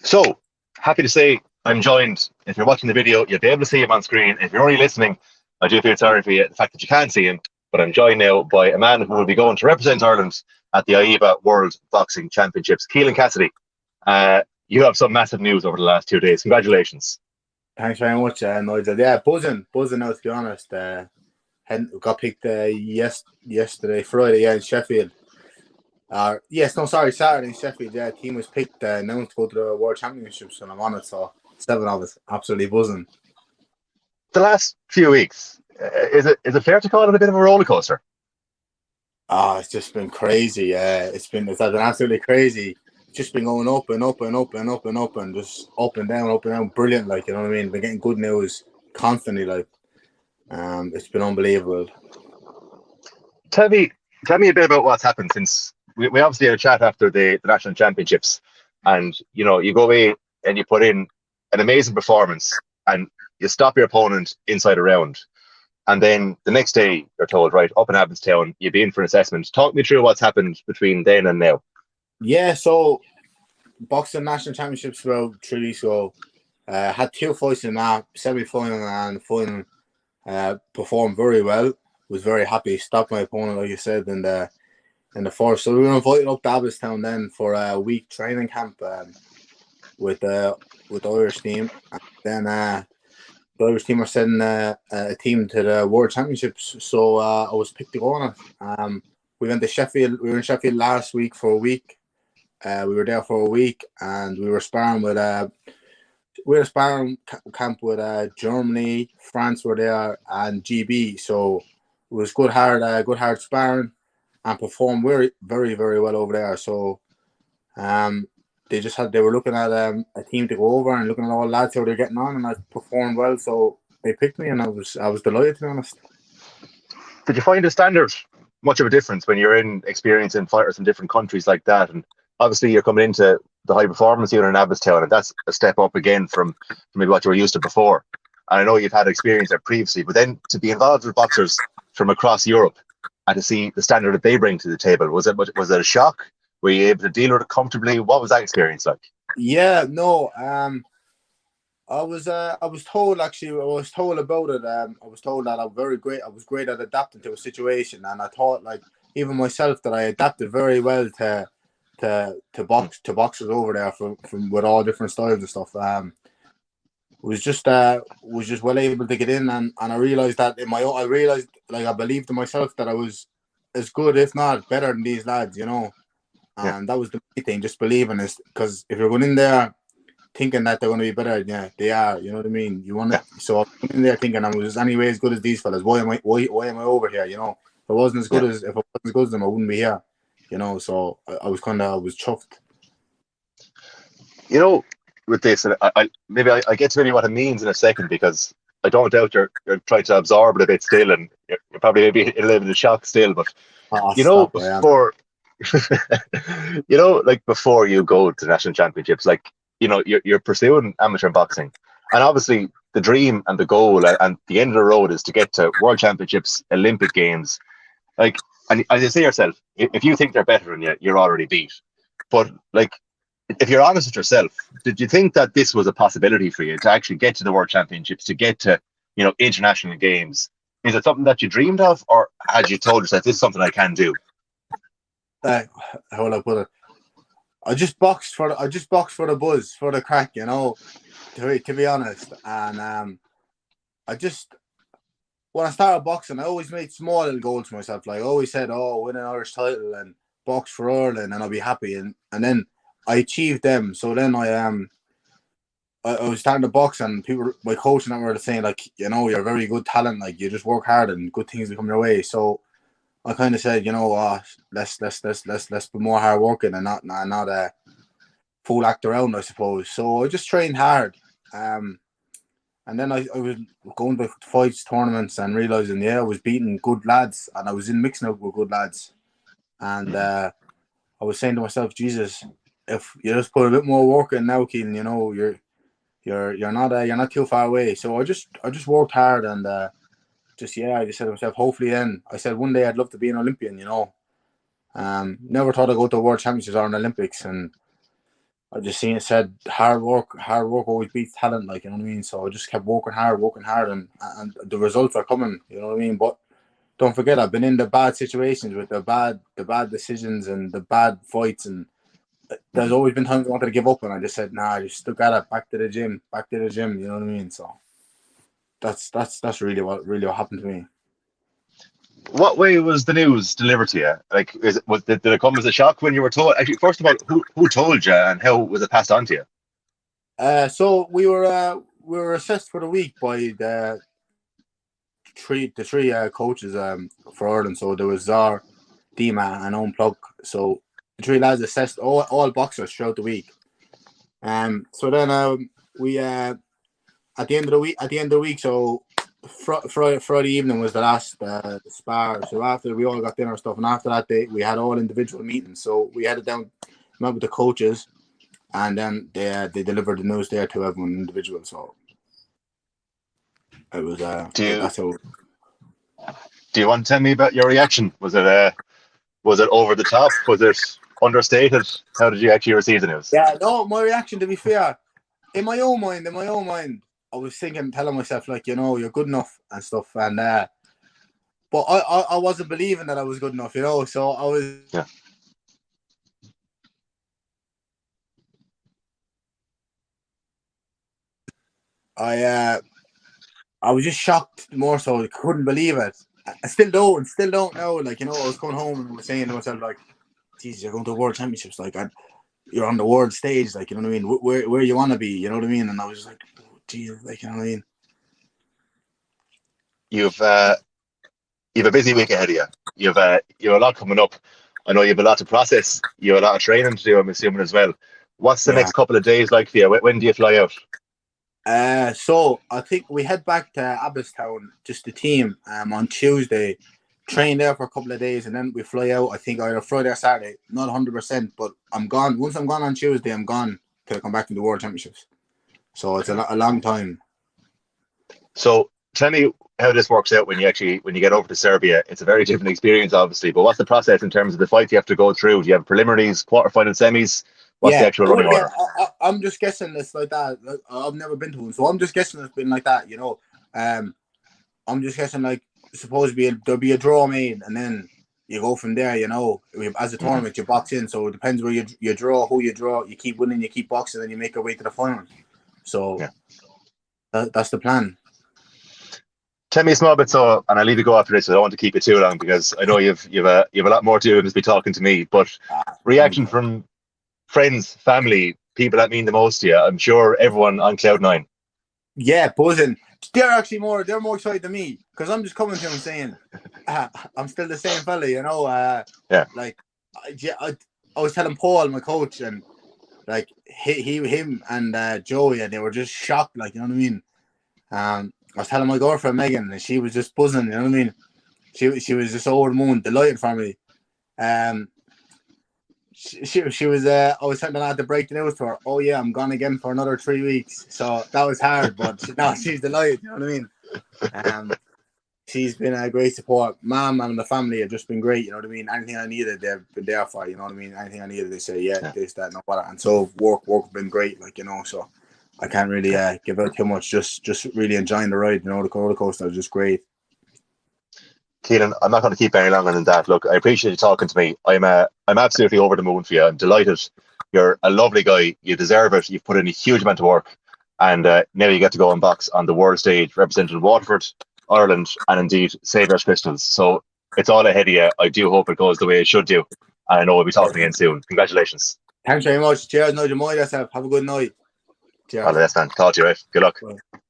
So, happy to say I'm joined. If you're watching the video, you'll be able to see him on screen. If you're only listening, I do feel sorry for you, the fact that you can't see him. But I'm joined now by a man who will be going to represent Ireland at the AIBA World Boxing Championships, Kelyn Cassidy. You have some massive news over the last 2 days. Congratulations. Thanks very much, Nigel. Yeah, buzzing now, to be honest. Got picked yesterday, Friday, in Sheffield. Saturday in Sheffield. Yeah, team was picked now to go to the World Championships, and I'm on it. So 7 of us, absolutely buzzing. The last few weeks, is it fair to call it a bit of a roller coaster? It's just been crazy. It's been absolutely crazy. Just been going up and up and up and up and up and just up and down. Brilliant, like, you know what I mean. Been getting good news constantly, like. It's been unbelievable. Tell me a bit about what's happened since we obviously had a chat after the national championships, and you go away and you put in an amazing performance, and you stop your opponent inside a round, and then the next day you're told, right, up in Abbottstown, you'll be in for an assessment. Talk me through what's happened between then and now. Yeah, so boxing national championships about 3 weeks ago. Had 2 fights in that semi-final and final. Performed very well. Was very happy. Stopped my opponent, like you said, in the first. So we were invited up to Abbottstown then for a week training camp with the Irish team. And then the Irish team are sending a team to the World Championships. So I was picked to go on it. We went to Sheffield. We were in Sheffield last week for a week. We were there for a week, and we were sparring with we had a sparring camp with Germany, France were there, and GB. So it was good hard sparring, and performed very, very, very well over there. So they were looking at a team to go over and looking at all the lads how they're getting on, and I performed well. So they picked me, and I was delighted, to be honest. Did you find the standard much of a difference when you're in experiencing fighters in different countries like that? And obviously you're coming into the high performance unit in Abbottstown, and that's a step up again from maybe what you were used to before. And I know you've had experience there previously, but then to be involved with boxers from across Europe and to see the standard that they bring to the table, was it a shock? Were you able to deal with it comfortably? What was that experience like? Yeah, no, I was told, actually. I was told about it. I was told that I was great at adapting to a situation, and I thought, like, even myself, that I adapted very well to boxers over there from with all different styles and stuff. Was just well able to get in, and I realized that I believed in myself that I was as good, if not better, than these lads, and Yeah. that was the main thing, just believing this. Because if you're going in there thinking that they're going to be better, yeah, they are. You know what I mean? You want it. So I went in there thinking I was anyway as good as these fellas. Why am I over here? If I wasn't as good as them, I wouldn't be here. So I was chuffed. With this, and I get to maybe what it means in a second, because I don't doubt you're trying to absorb it a bit still, and you're probably maybe a little bit of shock still. But Stop, before like before you go to national championships, like you're pursuing amateur boxing, and obviously the dream and the goal and the end of the road is to get to world championships, Olympic games. Like, and as you say yourself, if you think they're better than you, you're already beat. But like, if you're honest with yourself, did you think that this was a possibility for you to actually get to the world championships, to get to international games? Is it something that you dreamed of, or had you told yourself this is something I can do? How will I put it? I just boxed for the buzz, for the crack, to be honest. And when I started boxing, I always made small little goals for myself. Like, I always said, win an Irish title and box for Ireland, and I'll be happy. And then I achieved them. So then I was starting to box, and my coach and I were saying, like, you're a very good talent. Like, you just work hard and good things will come your way. So I kind of said, let's be more hard working and not a fool act around, I suppose. So I just trained hard. And then I was going to fights, tournaments, and realizing, I was beating good lads, and I was in mixing up with good lads. And I was saying to myself, Jesus, if you just put a bit more work in now, Keelan, you're not too far away. So I just worked hard, and I just said to myself, hopefully then, I said one day I'd love to be an Olympian, Never thought I'd go to World Championships or an Olympics, and I just seen it said hard work always beats talent, like, you know what I mean? So I just kept working hard, and the results are coming, you know what I mean? But don't forget, I've been in the bad situations with the bad decisions and the bad fights, and there's always been times I wanted to give up, and I just said, nah, I just stuck at it, back to the gym, you know what I mean? So that's really what happened to me. What way was the news delivered to you? Like, did it come as a shock when you were told? Actually, first of all, who told you, and how was it passed on to you? So we were assessed for the week by the three coaches for Ireland. So there was Zar, Dima, and Unplug. So the three lads assessed all boxers throughout the week. So then we at the end of the week, so Friday evening was the last spar. So after we all got dinner and stuff, and after that day we had all individual meetings. So we headed down, met with the coaches, and then they delivered the news there to everyone individual. So it was that's how. Do you want to tell me about your reaction? Was it over the top? Was it understated? How did you actually receive the news? Yeah, no, my reaction, to be fair, in my own mind, I was telling myself, like, you know, you're good enough and stuff, and but I wasn't believing that I was good enough, you know. So I was. Yeah. I was just shocked, more so. I couldn't believe it. I still don't know. Like, you know, I was going home and I was saying to myself, like, "Jesus, you're going to World Championships. Like, you're on the world stage. Like, you know what I mean? Where you want to be? You know what I mean?" And I was just like, "Oh, geez, like, you know what I mean?" You've a busy week ahead of you. You've a lot coming up. I know you have a lot to process. You have a lot of training to do, I'm assuming, as well. What's the next couple of days like for you? When do you fly out? So I think we head back to Abbottstown, just the team, on Tuesday, train there for a couple of days, and then we fly out, I think, either Friday or Saturday. Not 100%, but I'm gone. Once I'm gone on Tuesday, I'm gone till I come back to the World Championships. So it's a long time. So tell me how this works out when you get over to Serbia. It's a very different experience, obviously, but what's the process in terms of the fights you have to go through? Do you have preliminaries, quarterfinal, semis? What's the actual running order? I'm just guessing it's like that. I've never been to one, so I'm just guessing it's been like that, you know. I'm just guessing, like, suppose there'll be a draw made, and then you go from there, you know. As a tournament, you box in, so it depends where you draw, who you draw. You keep winning, you keep boxing, and you make your way to the final. So that's the plan. Tell me a small bit, and I'll leave you go after this. I don't want to keep it too long because I know you've a lot more to do than just be talking to me. But reaction from friends, family, people that mean the most to you. I'm sure everyone on Cloud9. Yeah, buzzing. They're more excited than me, because I'm just coming to them saying, I'm still the same fella, you know. Like, I was telling Paul, my coach, and like him and Joey, and they were just shocked, like, you know what I mean. I was telling my girlfriend Megan, and she was just buzzing, you know what I mean. She was just over the moon, delighted for me. She was I was telling her to break the news to her. Oh yeah, I'm gone again for another 3 weeks. So that was hard, but she's delighted, you know what I mean. She's been a great support. Mom and the family have just been great, you know what I mean. Anything I needed, they've been there for, you know what I mean. Anything I needed, they say, this, that, and what. And so work has been great, like, you know. So I can't really give out too much. Just really enjoying the ride, you know. The roller coaster was just great. Kelyn, I'm not going to keep any longer than that. Look, I appreciate you talking to me. I'm absolutely over the moon for you. I'm delighted. You're a lovely guy. You deserve it. You've put in a huge amount of work, and now you get to go and box on the world stage, representing Waterford, Ireland, and indeed Saviours Crystals. So it's all ahead of you. I do hope it goes the way it should do, and I know we'll be talking again soon. Congratulations. Thanks very much. Cheers, Nigel. Mind yourself. Have a good night. Cheers. All the best, man. Talk to you, right? Good luck. Bye.